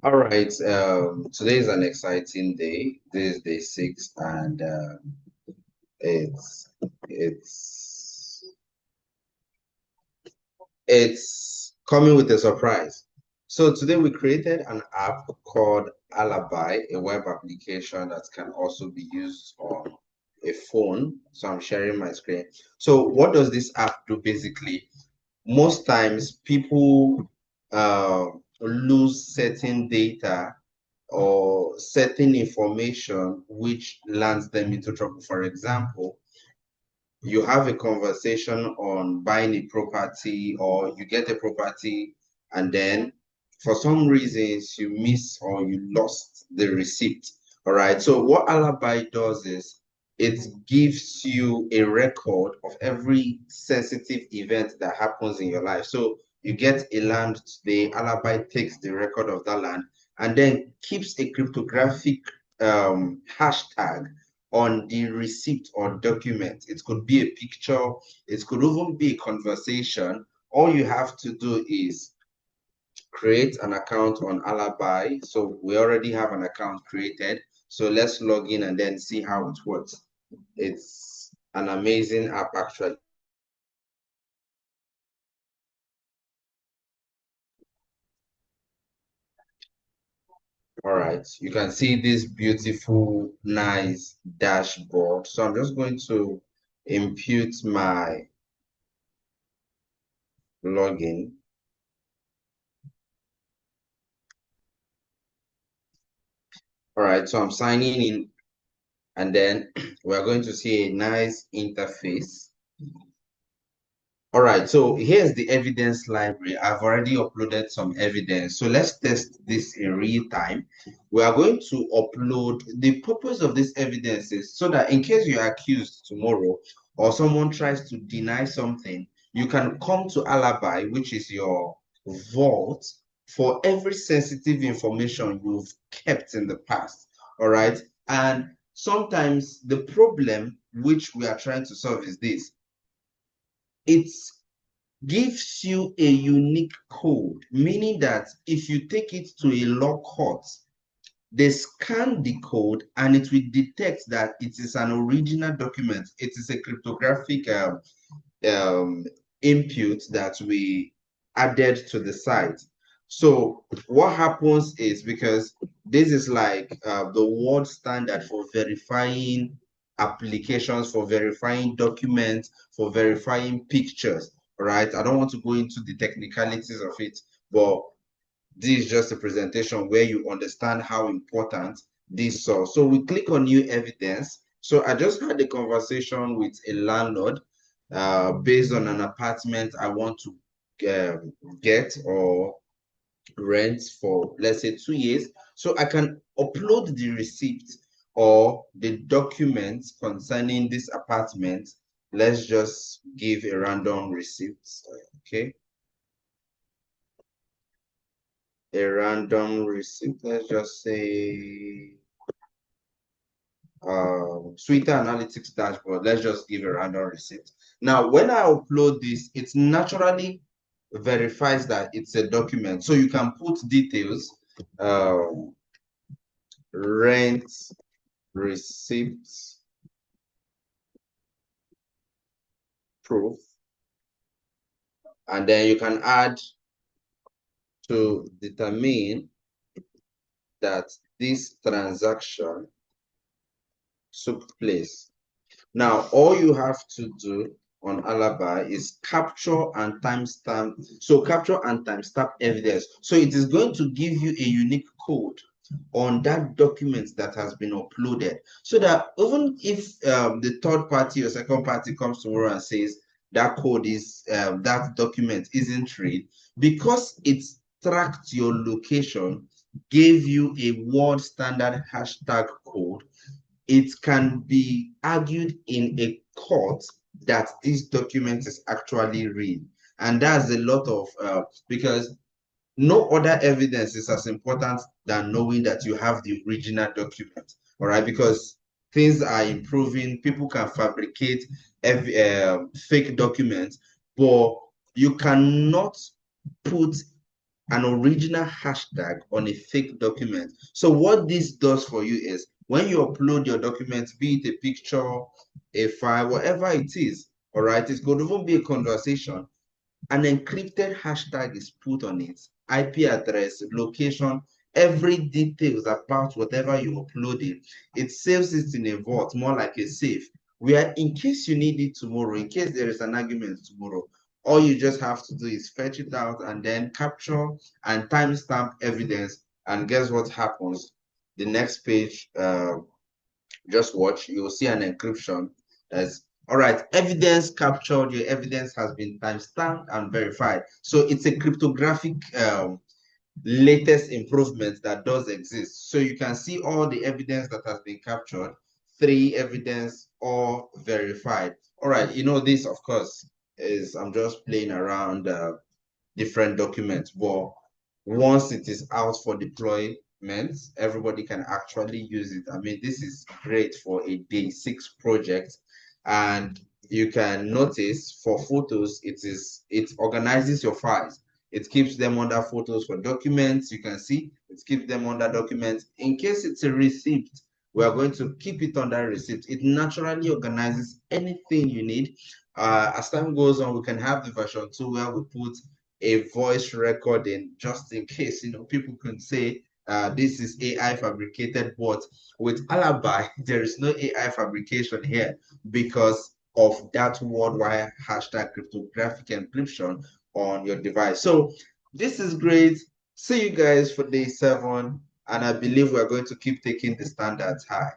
All right. Today is an exciting day. This is day 6, and it's it's it's coming with a surprise. So today we created an app called Alibi, a web application that can also be used on a phone. So I'm sharing my screen. So what does this app do basically? Most times people uh, lose certain data or certain information which lands them into trouble. For example, you have a conversation on buying a property or you get a property and then for some reasons you miss or you lost the receipt. All right. So what Alibi does is it gives you a record of every sensitive event that happens in your life. So you get a land today, Alibi takes the record of that land and then keeps a cryptographic hashtag on the receipt or document. It could be a picture, it could even be a conversation. All you have to do is create an account on Alibi. So we already have an account created. So let's log in and then see how it works. It's an amazing app, actually. All right, you can see this beautiful, nice dashboard. So I'm just going to impute my login. All right, so I'm signing in and then we're going to see a nice interface. All right, so here's the evidence library. I've already uploaded some evidence. So let's test this in real time. We are going to upload, the purpose of this evidence is so that in case you're accused tomorrow or someone tries to deny something, you can come to Alibi, which is your vault for every sensitive information you've kept in the past. All right. And sometimes the problem which we are trying to solve is this: it gives you a unique code, meaning that if you take it to a law court, they scan the code and it will detect that it is an original document. It is a cryptographic um, input that we added to the site. So what happens is, because this is like the world standard for verifying applications, for verifying documents, for verifying pictures, right? I don't want to go into the technicalities of it, but this is just a presentation where you understand how important this is. So we click on new evidence. So I just had a conversation with a landlord based on an apartment I want to get or rent for, let's say, 2 years. So I can upload the receipt or the documents concerning this apartment. Let's just give a random receipt. Okay. A random receipt. Let's just say Twitter Analytics dashboard. Let's just give a random receipt. Now, when I upload this, it naturally verifies that it's a document. So you can put details, rent, receipts, proof, and then you can add to determine that this transaction took place. Now, all you have to do on Alibi is capture and timestamp. So capture and timestamp evidence. So it is going to give you a unique code on that document that has been uploaded. So that even if the third party or second party comes tomorrow and says that code is, that document isn't real, because it's tracked your location, gave you a world standard hashtag code, it can be argued in a court that this document is actually real. And that's a lot of, because no other evidence is as important than knowing that you have the original document. All right, because things are improving, people can fabricate fake documents, but you cannot put an original hashtag on a fake document. So what this does for you is when you upload your document, be it a picture, a file, whatever it is, all right, it could even be a conversation, an encrypted hashtag is put on it, IP address, location, every details about whatever you uploaded. It saves it in a vault, more like a safe, where in case you need it tomorrow, in case there is an argument tomorrow, all you just have to do is fetch it out and then capture and timestamp evidence. And guess what happens? The next page, just watch, you'll see an encryption as all right, evidence captured, your evidence has been timestamped and verified. So it's a cryptographic latest improvement that does exist. So you can see all the evidence that has been captured, three evidence, all verified. All right, you know, this, of course, is I'm just playing around different documents, but once it is out for deployment, everybody can actually use it. I mean, this is great for a day 6 project. And you can notice for photos, it organizes your files. It keeps them under photos. For documents, you can see it keeps them under documents. In case it's a receipt, we are going to keep it under receipt. It naturally organizes anything you need. As time goes on, we can have the version 2 where we put a voice recording just in case, you know, people can say this is AI fabricated, but with Alibi, there is no AI fabrication here because of that worldwide hashtag cryptographic encryption on your device. So this is great. See you guys for day 7, and I believe we're going to keep taking the standards high.